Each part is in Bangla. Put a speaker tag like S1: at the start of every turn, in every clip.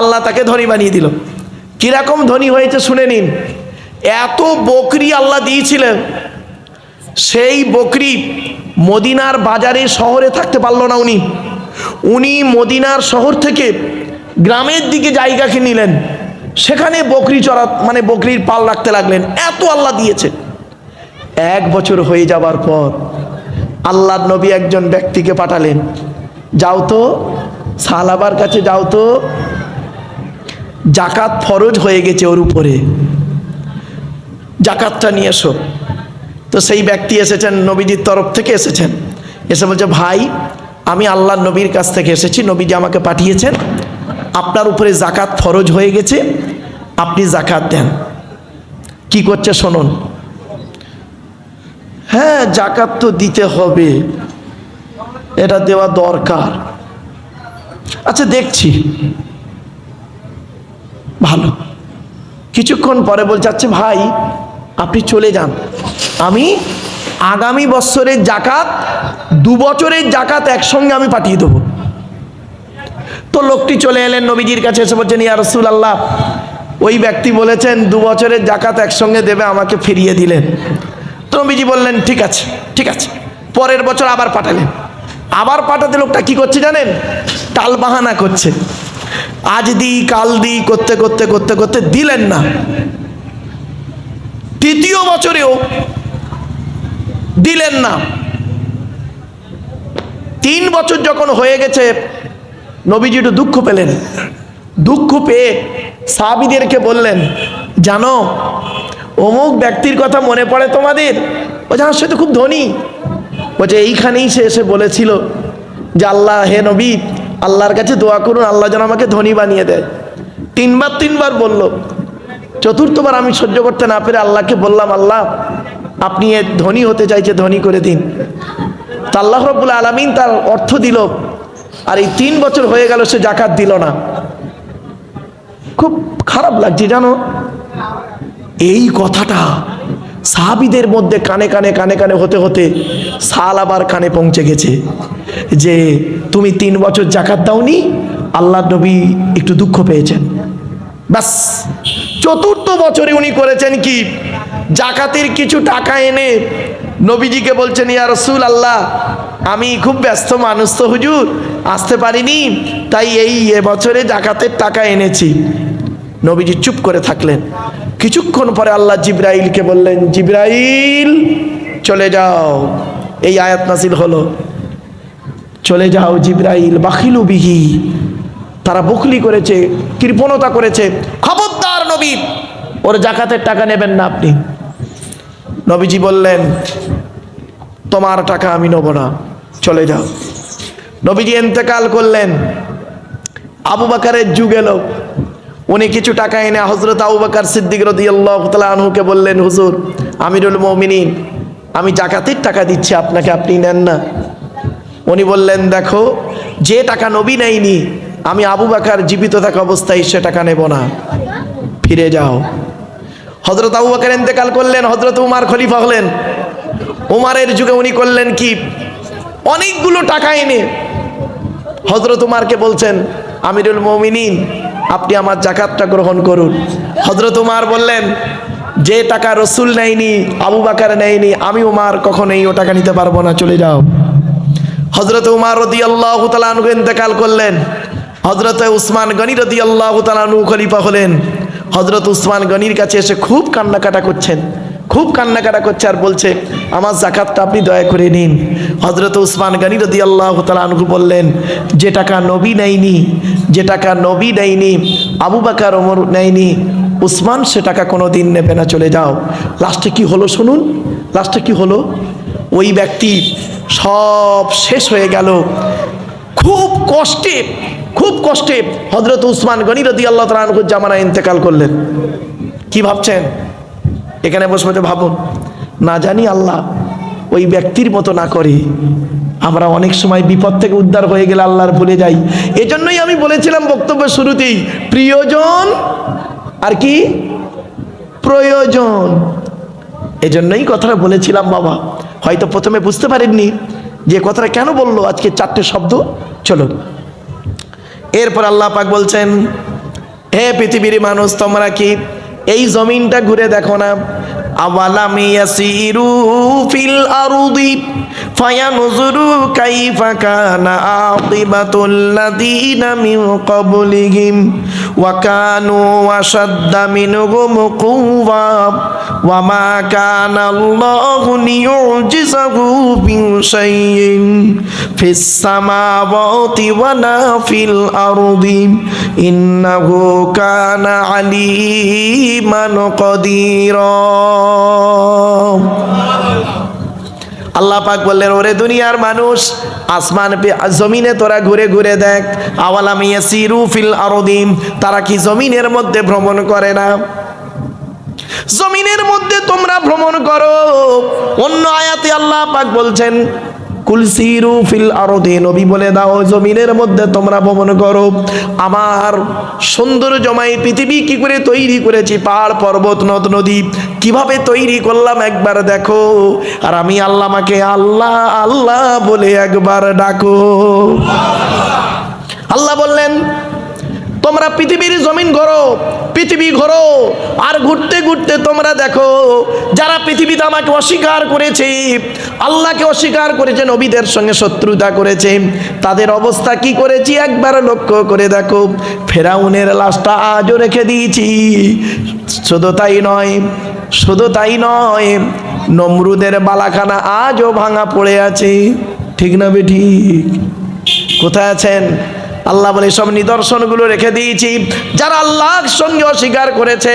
S1: আল্লাহ তাকে ধনী বানিয়ে দিল। কিরকম ধনী হয়েছে শুনে নিন। এত বকরি আল্লাহ দিয়েছিলেন, সেই বকরি মদিনার বাজারে শহরে থাকতে পারল না। উনি মদিনার শহর থেকে গ্রামের দিকে জায়গা কিনে নিলেন, সেখানে বকরি চড়া মানে বকরির পাল রাখতে লাগলেন। এত আল্লাহ দিয়েছে। 1 বছর হয়ে যাবার পর আল্লাহর নবী একজন ব্যক্তিকে পাঠালেন, যাও তো সাহাবার কাছে যাও তো, জাকাত ফরজ হয়ে গেছে ওর উপরে, জাকাতটা নিয়ে এসো। তো সেই ব্যক্তি এসেছেন, নবীজির তরফ থেকে এসেছেন, এসে বলছে, ভাই আমি আল্লাহর নবীর কাছ থেকে এসেছি, নবীজি আমাকে পাঠিয়েছেন, আপনার উপরে জাকাত ফরজ হয়ে গেছে, আপনি জাকাত দেন। কি করছে শুনুন। হ্যাঁ জাকাত তো দিতে হবে, এটা দেওয়া দরকার, আচ্ছা দেখছি। ভালো। কিছুক্ষণ পরে বলছে, আচ্ছা ভাই আপনি চলে যান, আমি আগামী বছরের জাকাত 2 বছরের জাকাত একসঙ্গে আমি পাঠিয়ে দেবো। তো লোকটি চলে এলেন নবীজির কাছে, এসে বলছেন, ইয়া রাসূলুল্লাহ, ওই ব্যক্তি বলেছেন 2 বছরের জাকাত একসঙ্গে দেবে, আমাকে ফিরিয়ে দিলেন। তো নবীজি বললেন, ঠিক আছে ঠিক আছে। পরের বছর আবার পাঠালেন। আবার পাঠাতে লোকটা কি করছে জানেন? টাল বাহানা করছে, আজ দি কাল দি করতে করতে করতে করতে দিলেন না। তৃতীয় বছরেও দিলেন না। 3 বছর যখন হয়ে গেছে, নবীজি একটু দুঃখ পেলেন। দুঃখ পেয়ে সাহাবীদেরকে বললেন, জানো অমুক ব্যক্তির কথা মনে পড়ে তোমাদের? বলছে, হ্যাঁ সে তো খুব ধনী। বলছে, এইখানেই সে এসে বলেছিল যে আল্লাহ, হে নবী, আল্লাহর কাছে দোয়া করুন আল্লাহ যেন আমাকে ধনী বানিয়ে দেয়। 3বার বলল। চতুর্থবার আমি সহ্য করতে না পেরে আল্লাহকে বললাম, আল্লাহ আপনি এ ধনী হতে চাইছে, ধনী করে দিন। তা আল্লাহ রাব্বুল আলামিন তার অর্থ দিল। আর এই 3 বছর হয়ে গেল সে জাকাত দিল না। খুব খারাপ লাগছে জানো। এই কথাটা সাহাবীদের মধ্যে কানে কানে কানে কানে হতে হতে সাহাবার কানে পৌঁছে গেছে যে তুমি 3 বছর জাকাত দাওনি, আল্লাহর নবী একটু দুঃখ পেয়েছেন। বাস 4র্থ বছরে উনি করেছেন কি, জাকাতের কিছু টাকা এনে নবীজিকে বলছেন, ইয়া রাসূলুল্লাহ, আমি খুব ব্যস্ত মানুষ তো হুজুর, আসতে পারিনি, তাই এই বছরে জাকাতের টাকা এনেছি। নবীজি চুপ করে থাকলেন। কিছুক্ষণ পরে আল্লাহ জিবরাইলকে বললেন, জিবরাইল চলে যাও। এই আয়াত নাযিল হলো, চলে যাও জিবরাইল, বাখিলু বিহি, তারা বখলি করেছে, কৃপণতা করেছে, খবরদার নবী ওর জাকাতের টাকা নেবেন না আপনি। নবীজি বললেন, তোমার টাকা আমি নেব না, চলে যাও। নবীজি ইন্তেকাল করলেন। আবু বকরের যুগ এলো। উনি কিছু টাকা এনে হযরত আবু বকর সিদ্দিক রাদিয়াল্লাহু তাআলা আনহুকে বললেন, হুজুর আমিরুল মুমিনিন, আমি জাকাতের টাকা দিচ্ছি আপনাকে, আপনি নেন না। উনি বললেন, দেখো যে টাকা নবী নেয়নি, আমি আবু বকর জীবিত থাকা অবস্থায় সে টাকা নেব না, ফিরে যাও। হযরত আবু বকর ইন্তেকাল করলেন, হযরত উমর খলিফা হলেন। উমরের যুগে উনি করলেন কি, অনেকগুলো টাকা এনে হযরত উমরকে বলছেন, আমিরুল মুমিনিন আপনি আমার জাকাতটা গ্রহণ করুন। হযরত উমর বললেন, যে টাকা রাসূল নেয়নি, আবু বকর নেয়নি, আমি উমর কখনোই ও টাকা নিতে পারবো না, চলে যাও। হযরত উমর রাদিয়াল্লাহু তাআলা আনহু ইন্তেকাল করলেন। হযরত উসমান গনি রাদিয়াল্লাহু তাআলা আনহু খলিফা হলেন। হযরত উসমান গনির কাছে এসে খুব কান্নাকাটা করছেন, খুব কান্নাকাটা করছে, আর বলছে, আমার জাকাতটা আপনি দয়া করে নিন। হযরত উসমান গনি রাদিয়াল্লাহু তাআলা আনহু বললেন, যে টাকা নবী নেয়নি, যে টাকা নবী নেয়নি, আবু বকর ওমর নেয়নি, উসমান সে টাকা কোনো দিন নেবে না, চলে যাও। লাস্টে কি হলো শুনুন, লাস্টে কি হলো, ওই ব্যক্তি সব শেষ হয়ে গেল। খুব কষ্টে হযরত উসমান গনি রাদিয়াল্লাহু তাআলা আনহুর জামানায় ইন্তেকাল করলেন। কি ভাবছেন? এখানে বসে ভাবুন, না জানি আল্লাহ ওই ব্যক্তির মতো না করে। আমরা অনেক সময় বিপদ থেকে উদ্ধার হয়ে গেলে আল্লাহর ভুলে যাই। এজন্যই আমি বলেছিলাম বক্তব্যের শুরুতেই, প্রিয়জন আর কি প্রয়োজন। এজন্যই কথাটা বলেছিলাম বাবা। হয়তো প্রথমে বুঝতে পারেননি যে কথাটা কেন বললো আজকে 4টে শব্দ। চলো এরপর আল্লাহ পাক বলছেন, হে পৃথিবীর মানুষ, তোমরা কি এই জমিনটা ঘুরে দেখো না? আওয়ালাম ইয়াসিরু ফিল আরদি ফায়ানজুরু কাইফা কানা আকিবাতুল লাযিনা মিন ক্বাবলিহিম ওয়া কানু আশাদ্দা মিনহুম কুওয়া ওয়া মা কানা আল্লাহু লিইউজিজাহু মিন শাইইন ফিস সামাওয়াতি ওয়া লা ফিল আরদি ইন্নাহু কানা আলিমান কাদিরা। আল্লাহ পাক বললেন, ওরে দুনিয়ার মানুষ, আসমান জমিনে তোরা ঘুরে ঘুরে দেখ। আওয়ালাম ইয়াসিরু ফিল আরদি, তারা কি জমিনের মধ্যে ভ্রমণ করে না? জমিনের মধ্যে তোমরা ভ্রমণ করো। অন্য আয়াতে আল্লাহ পাক বলছেন, কুল সিরু ফিল আরদি, নবী বলে দাও জমিনের মধ্যে তোমরা ভ্রমণ করো। আমার সৌন্দর্যময় পৃথিবী কি করে তৈরি করেছি, পাহাড় পর্বত নদ নদী কিভাবে তৈরি করলাম একবার দেখো। আর আমি আল্লাহ, আমাকে আল্লাহ আল্লাহ বলে একবার ডাকো। আল্লাহ বললেন, তোমরা পৃথিবীর জমিন ঘোরো, পৃথিবী ঘোরো, আর ঘুরতে ঘুরতে তোমরা দেখো যারা পৃথিবীতে আমাকে অস্বীকার করেছে, আল্লাহকে অস্বীকার করেছে, নবীদের সঙ্গে শত্রুতা করেছে, তাদের অবস্থা কি করেছি একবার লক্ষ্য করে দেখো। ফেরাউনের লাশটা আজও রেখে দিয়েছি। শুধু তাই নয়, শুধু তাই নয়, নমরুদের বালাখানা আজও ভাঙা পড়ে আছে। ঠিক না বেঠিক? কোথায় আছেন? আল্লাহ বলে সব নিদর্শনগুলো রেখে দিয়েছি। যারা আল্লাহর সঙ্গে অস্বীকার করেছে,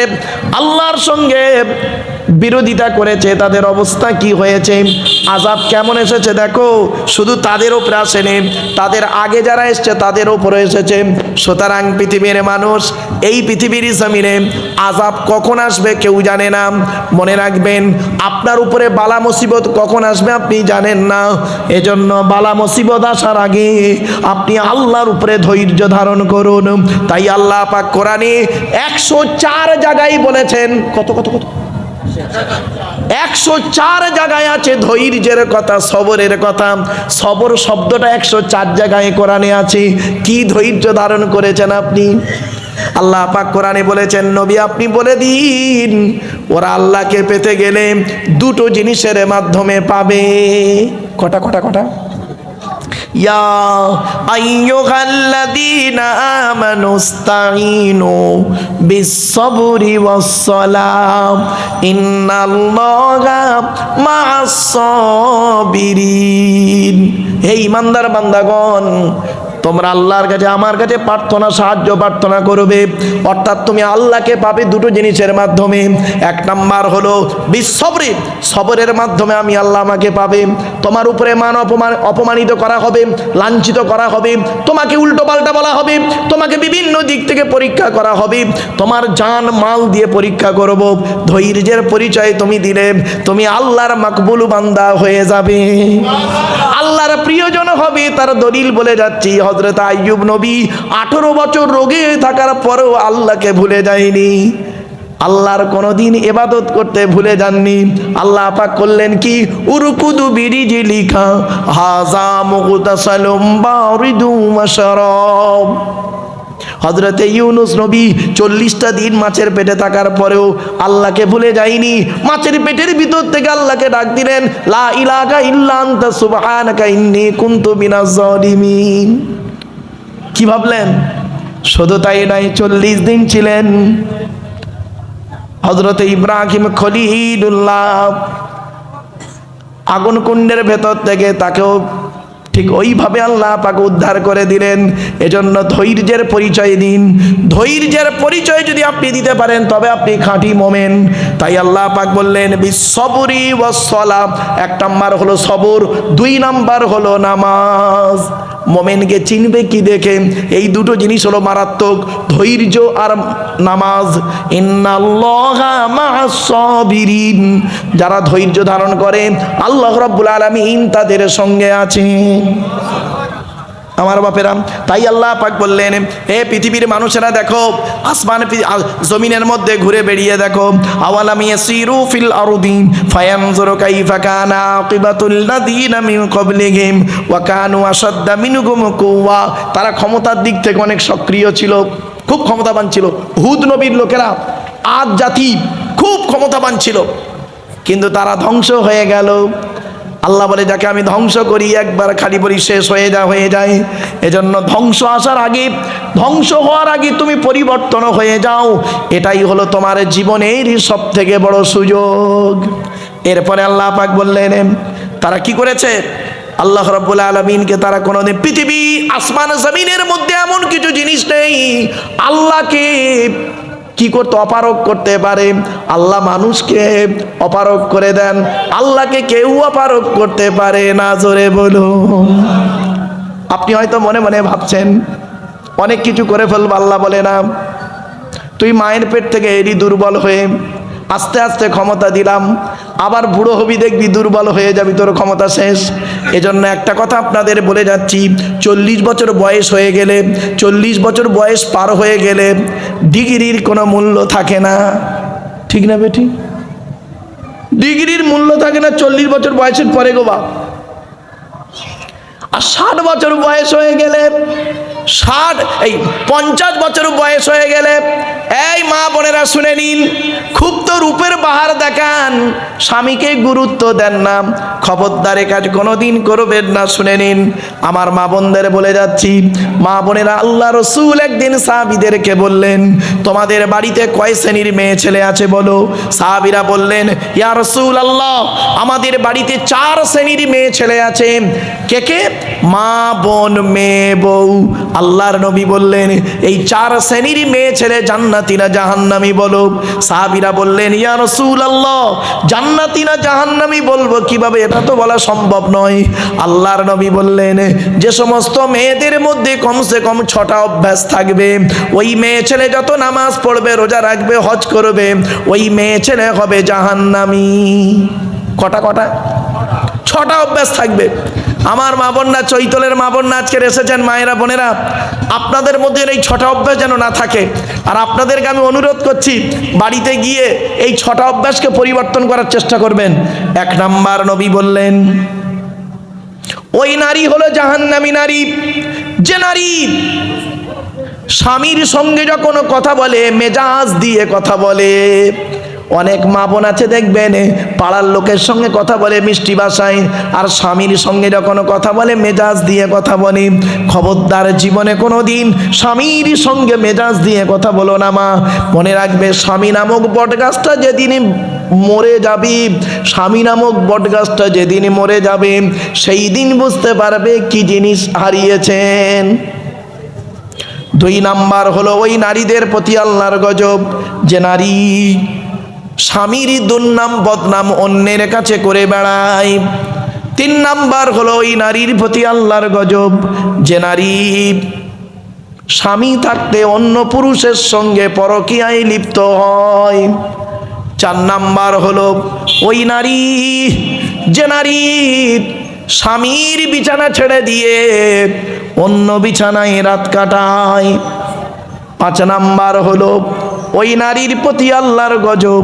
S1: আল্লাহর সঙ্গে বিরোধিতা করেছে, তাদের অবস্থা কি হয়েছে, আযাব কেমন এসেছে দেখো। শুধু তাদের উপরে আসেনি, তাদের আগে যারা এসছে তাদের উপরে এসেছে। সুতরাং পৃথিবীর মানুষ, এই পৃথিবীর জমিনে আযাব কখন আসবে কেউ জানে না। মনে রাখবেন, আপনার উপরে বালা মুসিবত কখন আসবে আপনি জানেন না। এজন্য বালা মুসিবত আসার আগে আপনি আল্লাহর উপরে ধৈর্য ধারণ করুন। তাই আল্লাহ পাক কোরআনে 104 জায়গায় বলেছেন, কত কত কত 104 জায়গায় আছে ধৈর্যের কথা, সবরের কথা। সবর শব্দটা 104 জায়গায় কোরআনে আছে। কি ধৈর্য ধারণ করেছেন আপনি? আল্লাহ পাক কোরআনে বলেছেন, নবী আপনি বলে দিন, ওরা আল্লাহকে পেতে গেলে দুটো জিনিসের মাধ্যমে পাবে। কটা কটা কটা? ইয়া আইয়ুহাল্লাযীনা আমানুস্তাঈনু বিস-সাবরি ওয়াস-সালাম ইন্নাল্লাহা মা'আস-সাবিরিন। হে ঈমানদার বান্দাগণ, তোমরা আল্লাহর কাছে, আমার কাছে প্রার্থনা, সাহায্য প্রার্থনা করবে। অর্থাৎ তুমি আল্লাহকে পাবে দুটো জিনিসের মাধ্যমে। এক নাম্বার হলো বিসবরি, সবরের মাধ্যমে আমি আল্লাহ আমাকে পাবে। তোমার উপরে মান অপমানিত করা হবে, লাঞ্ছিত করা হবে, তোমাকে উল্টো পাল্টা বলা হবে, তোমাকে বিভিন্ন দিক থেকে পরীক্ষা করা হবে, তোমার জান মাল দিয়ে পরীক্ষা করব। ধৈর্যের পরিচয় তুমি দিলে তুমি আল্লাহর মাকবুল বান্দা হয়ে যাবে, আল্লাহর প্রিয়জন হবে। তার দলিল বলে যাচ্ছি, হযরত আইয়ুব নবী 18 বছর রোগে থাকার পরেও আল্লাহকে ভুলে যায়নি, আল্লাহর কোনদিন ইবাদত করতে ভুলে যাননি। আল্লাহ পাক করলেন কি, উরকুদু বিরিজলিকা হাযা মুগতাসালুম বারিদু ওয়া শারাব। হযরতে ইউনুস নবী 40টা দিন মাছের পেটে থাকার পরেও আল্লাহকে ভুলে যায়নি। মাছের পেটের ভিতর থেকে আল্লাহকে ডাক দিলেন, লা ইলাহা ইল্লা আনতা সুবহানাকা ইন্নী কুনতু মিনাজ জালিমিন। কি ভাবলেন? শুধু তাই নয়, 40 দিন ছিলেন। হযরতে ইব্রাহিম খলিলুল্লাহ আগুন কুণ্ডের ভেতর থেকে তাকেও ঠিক ওইভাবে আল্লাহ পাক উদ্ধার করে দিলেন। এজন্য ধৈর্যের পরিচয় দিন। ধৈর্যের পরিচয় যদি আপনি দিতে পারেন তবে আপনি খাঁটি মোমেন। তাই আল্লাহ পাক বললেন বিসবরি ওয়াস সালাম। 1 নাম্বার হলো সবর, 2 নাম্বার হলো নামাজ। মোমেনকে চিনবে কি দেখে? এই দুটো জিনিস হলো মারাত্মক, ধৈর্য আর নামাজ। ইন্নাল্লাহা মা'আস সাবিরিন। যারা ধৈর্য ধারণ করে আল্লাহ রাব্বুল আলামিন তাদের সঙ্গে আছেন। আমার বাপেরা, তাই আল্লাহ পাক বললেন, হে পৃথিবীর মানুষেরা দেখো, আসমান জমিনের মধ্যে ঘুরে বেরিয়ে দেখো। আওয়ালাম ইয়াসিরু ফিল আরদি ফায়ানজুরু কাইফা কানা আকিবাতুল লাযিনা মিন ক্বাবলিহিম ওয়া কানু আশাদ্দা মিনহুম কুওয়া। তারা ক্ষমতার দিক থেকে অনেক সক্রিয় ছিল, খুব ক্ষমতাবান ছিল। হুদ নবীর লোকেরা, আদ জাতি খুব ক্ষমতাবান ছিল, কিন্তু তারা ধ্বংস হয়ে গেল। আল্লাহ বলে যাকে আমি ধ্বংস করি একবার খালি বলি শেষ হয়ে যায়। এজন্য ধ্বংস আসার আগে, ধ্বংস হওয়ার আগে তুমি পরিবর্তন হয়ে যাও, এটাই হলো তোমার জীবনের সব থেকে বড় সুযোগ। এরপরে আল্লাহ পাক বললেন তারা কি করেছে, আল্লাহ রাব্বুল আলামিনকে তারা কোনোদিন, পৃথিবী আসমান জমিনের মধ্যে এমন কিছু জিনিস নেই আল্লাহকে কি করতে অপারক করতে পারে। আল্লাহ মানুষকে অপারক করে দেন, আল্লাহকে কেউ অপারক করতে পারে না। জোরে বলুন। আপনি হয়তো মনে মনে ভাবছেন অনেক কিছু করে ফেলবো, আল্লাহ বলে না, তুই মায়ের পেট থেকে এরই দুর্বল হয়ে আস্তে আস্তে ক্ষমতা দিলাম, আবার বুড়ো হবি দেখবি দুর্বল হয়ে যাবি, তোর ক্ষমতা শেষ। এজন্য একটা কথা আপনাদের বলে যাচ্ছি, 40 বছর বয়স হয়ে গেলে, 40 বছর বয়স পার হয়ে গেলে ডিগ্রির কোনো মূল্য থাকে না। ঠিক না বেটি? ডিগ্রির মূল্য থাকে না 40 বছর বয়সের পরে গো বাপ। আর 60 বছর বয়স হয়ে গেলে, 50 বছর বয়স হয়ে গেলে, এই মা বোনেরা শুনে নিন, খুব তো রূপের বাহার দেখান, স্বামীকে গুরুত্ব দেন না, খবরদার এ কাজ কোনোদিন করবেন না। শুনে নিন আমার মা বোনদের বলে যাচ্ছি, মা বোনেরা, আল্লাহ রসুল একদিন সাহাবীদেরকে বললেন, তোমাদের বাড়িতে কয় শ্রেণীর মেয়ে ছেলে আছে বলো? সাহাবীরা বললেন, ইয়া রাসূলুল্লাহ, আমাদের বাড়িতে 4 শ্রেণীর মেয়ে ছেলে আছে। কে কে? মা, বোন, মেয়ে, বউ। আল্লাহর নবী বললেন, এই 4 শ্রেণীর মেয়ে ছেলে জান্নাতি না জাহান্নামী বলো? সাহাবীরা বললেন, ইয়া রাসূলুল্লাহ, জান্নাতি না জাহান্নামী বলবো কিভাবে, এটা তো বলা সম্ভব নয়। আল্লাহর নবী বললেন, যে সমস্ত মেয়েদের মধ্যে কমসে কম 6টা অভ্যাস থাকবে, ওই মেয়ে ছেলে যত নামাজ পড়বে, রোজা রাখবে, হজ করবে, ওই মেয়ে ছেলে হবে জাহান্নামী। কটা? 6টা অভ্যাস থাকবে। আমার মা বোনরা, চৈতলের মা বোনরা আজকের এসেছেন, মায়েরা বোনেরা, আপনাদের মধ্যে এই 6টা অভ্যাস যেন না থাকে। আর আপনাদেরকে আমি অনুরোধ করছি, বাড়িতে গিয়ে এই 6টা অভ্যাসকে পরিবর্তন করার চেষ্টা করবেন। 1 নাম্বার, নবী বললেন, ওই নারী হলো জাহান্নামী নারী, যে নারী স্বামীর সঙ্গে যখন কথা বলে মেজাজ দিয়ে কথা বলে। অনেক মা বোন আছে দেখবেন, পাড়ার লোকের সঙ্গে কথা বলে মিষ্টি ভাষায়, আর স্বামীর সঙ্গে যখন কথা বলে মেজাজ দিয়ে কথা বলে। খবরদার জীবনে কোনো দিন স্বামীর সঙ্গে মেজাজ দিয়ে কথা বলো না মা। মনে রাখবে, স্বামী নামক বটগাছটা যেদিন মরে যাবে, স্বামী নামক বটগাছটা যেদিন মরে যাবে, সেই দিন বুঝতে পারবে কি জিনিস হারিয়েছেন। 2 নাম্বার হলো ওই নারীদের প্রতি আল্লাহর গজব, যে নারী স্বামীর দুর্নাম বদনাম অন্যের কাছে করে বেড়ায়। 3 নাম্বার হলো ওই নারীর প্রতি আল্লাহর গজব, যে নারী স্বামী থাকতে অন্য পুরুষের সঙ্গে পরকীয়ায় লিপ্ত হয়। 4 নাম্বার হলো ওই নারী, যে নারী স্বামীর বিছানা ছেড়ে দিয়ে অন্য বিছানায় রাত কাটায়। 5 নাম্বার হলো ওই নারীর প্রতি আল্লাহর গজব,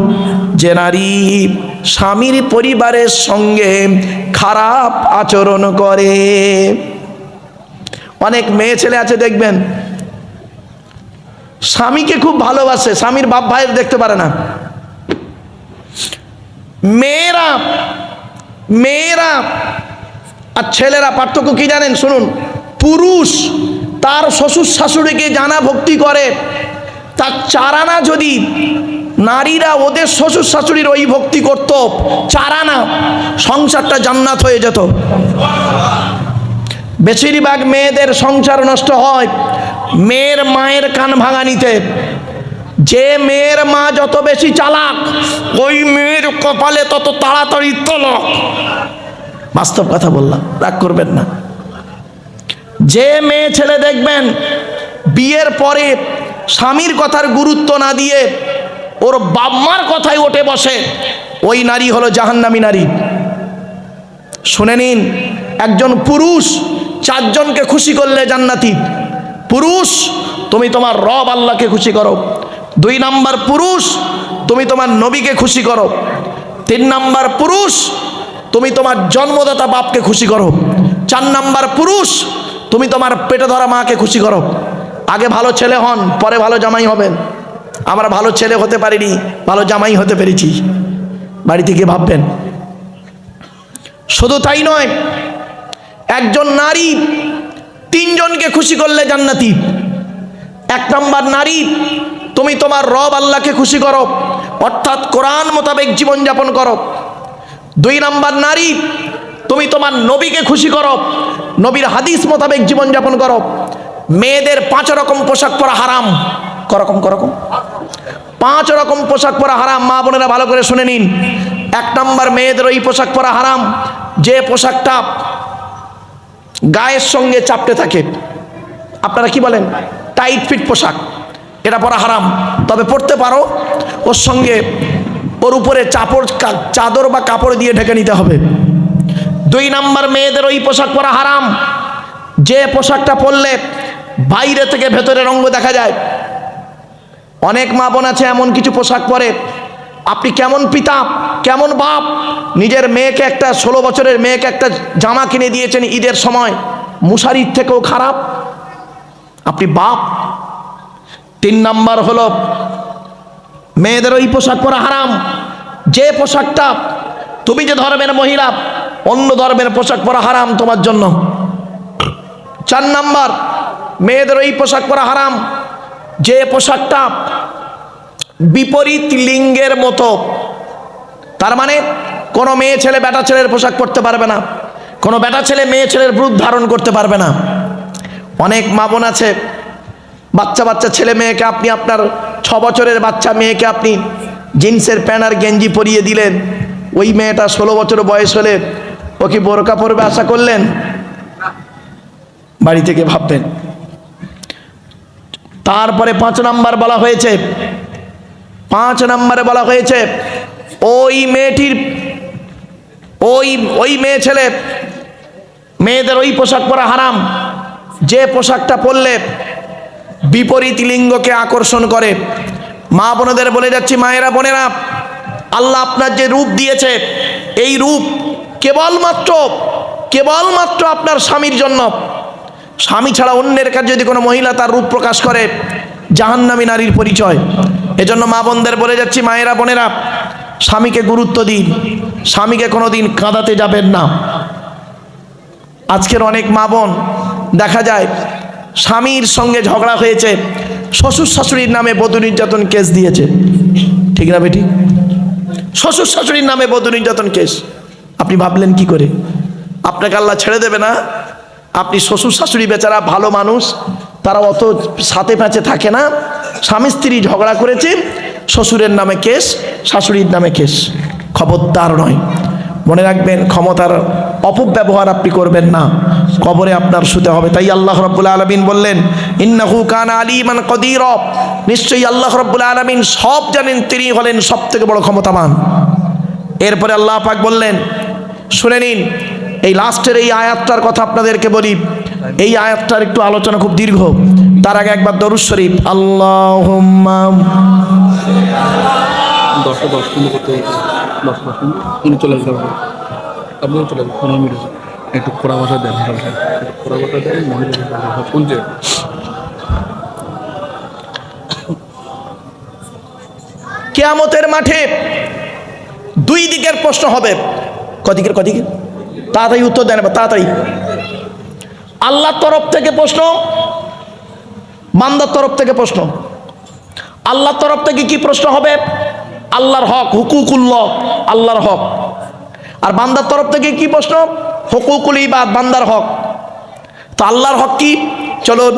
S1: যে নারী স্বামীর পরিবারের সঙ্গে খারাপ আচরণ করে। অনেক মেয়ে ছেলে আছে দেখবেন, স্বামীকে খুব ভালোবাসে, স্বামীর বাপ ভাইয়ের দেখতে পারে না। মেয়েরা আর ছেলেরা পার্থক্য কি জানেন? শুনুন, পুরুষ তার শ্বশুর শাশুড়িকে জানা ভক্তি করে, তার 4 আনা যদি নারীরা ওদের শ্বশুর শাশুড়ির ওই ভক্তি করত, 4 আনা, সংসারটা জান্নাত হয়ে যেত। বেশিরভাগ মেয়েদের সংসার নষ্ট হয় মেয়ের মায়ের কান ভাঙানিতে। যে মেয়ের মা যত বেশি চালাক, ওই মেয়ের কপালে তত তাড়াতাড়ি তলক। বাস্তব কথা বললাম, রাগ করবেন না। যে মেয়ে ছেলে দেখবেন বিয়ের পরে স্বামীর কথার গুরুত্ব না দিয়ে ওর বাপ-মার কথায় ওঠে বসে, ওই নারী হলো জাহান্নামী নারী। শুনে নিন, একজন পুরুষ 4 জনকে খুশি করলে জান্নাতি। পুরুষ, তুমি তোমার রব আল্লাহকে খুশি করো। 2 নাম্বার, পুরুষ তুমি তোমার নবীকে খুশি করো। 3 নাম্বার, পুরুষ তুমি তোমার জন্মদাতা বাপকে খুশি করো। 4 নাম্বার, পুরুষ তুমি তোমার পেটে ধরা মাকে খুশি করো। আগে ভালো ছেলে হন, পরে ভালো জামাই হবেন। আমরা ভালো ছেলে হতে পারিনি, ভালো জামাই হতে পেরেছি। বাড়িতে গিয়ে ভাববেন। শুধু তাই নয়, একজন নারী তিনজনকে খুশি করলে জান্নাতি। এক নম্বর নারী, তুমি তোমার রব আল্লাহকে খুশি করো, অর্থাৎ কোরআন মোতাবেক জীবনযাপন করো। দুই নম্বর নারী, তুমি তোমার নবীকে খুশি করো, নবীর হাদিস মোতাবেক জীবনযাপন করো। মেয়েদের 5 রকম পোশাক পরা হারাম। করকম 5 রকম পোশাক পরা হারাম। মা বোনেরা ভালো করে শুনে নিন। 1 নম্বর, মেয়েদের ওই পোশাক পরা হারাম যে পোশাকটা গায়ের সঙ্গে চাপতে থাকে। আপনারা কি বলেন? টাইট ফিট পোশাক, এটা পরা হারাম। তবে পরতে পারো, ওর সঙ্গে ওর উপরে চাদর বা কাপড় দিয়ে ঢেকে নিতে হবে। 2 নম্বর, মেয়েদের ওই পোশাক পরা হারাম যে পোশাকটা পরলে বাইরে থেকে ভেতরের অঙ্গ দেখা যায়। অনেক মা বোন আছে এমন কিছু পোশাক পরে, আপনি কেমন পিতা, কেমন বাপ, নিজের মেয়েকে, একটা 16 বছরের মেয়েকে একটা জামা কিনে দিয়েছেন ঈদের সময়, মুশারির থেকেও খারাপ আপনি বাপ। 3 নম্বর হলো, মেয়েদের ওই পোশাক পরা হারাম যে পোশাকটা, তুমি যে ধর্মের মহিলা, অন্য ধর্মের পোশাক পরা হারাম তোমার জন্য। 4 নম্বর, মেয়েদের ওই পোশাক পরা হারাম যে পোশাকটা বিপরীত লিঙ্গের মতো। তার মানে কোনো মেয়ে ছেলে বেটা ছেলের পোশাক পরতে পারবে না, কোনো বেটা ছেলে মেয়ে ছেলের রূপ ধারণ করতে পারবে না। অনেক মা বোন আছে, বাচ্চা ছেলে মেয়েকে আপনি, আপনার 6 বছরের বাচ্চা মেয়েকে আপনি জিন্সের প্যান্ট আর গেঞ্জি পরিয়ে দিলেন, ওই মেয়েটা 16 বছর বয়স হলে ও কি বোরকা পরবে আশা করলেন? বাড়ি থেকে ভাববেন। তারপরে 5 নম্বর বলা হয়েছে, 5 নম্বরে বলা হয়েছে, ওই মেয়েটির ওই মেয়ে ছেলে, মেয়েদের ওই পোশাক পরা হারাম যে পোশাকটা পরলে বিপরীত লিঙ্গকে আকর্ষণ করে। মা বোনদের বলে যাচ্ছি, মায়েরা বোনেরা, আল্লাহ আপনার যে রূপ দিয়েছে, এই রূপ কেবলমাত্র আপনার স্বামীর জন্য। স্বামী ছাড়া অন্যের কাছে যদি কোনো মহিলা তার রূপ প্রকাশ করে, জাহান্নামী নারীর পরিচয়। এজন্য মা বোনদের বলে যাচ্ছি, মায়েরা বোনেরা, স্বামীকে গুরুত্ব দিন, স্বামীকে কোনোদিন কাঁদাতে যাবেন না। আজকের অনেক মা বোন দেখা যায় স্বামীর সঙ্গে ঝগড়া হয়েছে, শ্বশুর শাশুড়ির নামে বধূ নির্যাতন কেস দিয়েছে। ঠিক না বেটি? শ্বশুর শাশুড়ির নামে বধূ নির্যাতন কেস। আপনি ভাবলেন কি করে? আপনাকে আল্লাহ ছেড়ে দেবে না? আপনি শ্বশুর শাশুড়ি বেচারা ভালো মানুষ, তারা অত সাথে প্যাঁচে থাকে না। স্বামী স্ত্রী ঝগড়া করেছে, শ্বশুরের নামে কেস, শাশুড়ির নামে কেস। খবরদার নয়। মনে রাখবেন, ক্ষমতার অপব্যবহার আপনি করবেন না, কবরে আপনার শুতে হবে। তাই আল্লাহ রাব্বুল আলামিন বললেন, ইন্নাহু কানা আলিমান কদিরা, নিশ্চয়ই আল্লাহ রাব্বুল আলামিন সব জানেন, তিনি হলেন সবথেকে বড় ক্ষমতাবান। এরপরে আল্লাহ পাক বললেন, শুনে নিন, এই লাস্টের এই আয়াতটার কথা আপনাদেরকে বলি। এই আয়াতটার একটু আলোচনা খুব দীর্ঘ, তার আগে একবার দরুদ শরীফ। আল্লাহুম্মা
S2: 10 মিনিট করতে 10 মিনিট চলে আসবে, আপনিও চলে আসবেন 15 মিনিট। একটু খোড়া ভাষা দেন, খোড়া ভাষা দেন, শুনছে।
S1: কিয়ামতের মাঠে 2 দিকের প্রশ্ন হবে। কদিকের? তাড়াতাড়ি উত্তর দেন, তাড়াতাড়ি। আল্লাহর তরফ থেকে প্রশ্ন, বান্দার তরফ থেকে প্রশ্ন। আল্লাহর তরফ থেকে কি প্রশ্ন হবে? আল্লাহর হক, হুকুকুল্লাহ, আল্লাহর হক। আর বান্দার তরফ থেকে কি প্রশ্ন? হুকুকুল ইবাদ, বান্দার হক। তো আল্লাহর হক কি? চলুন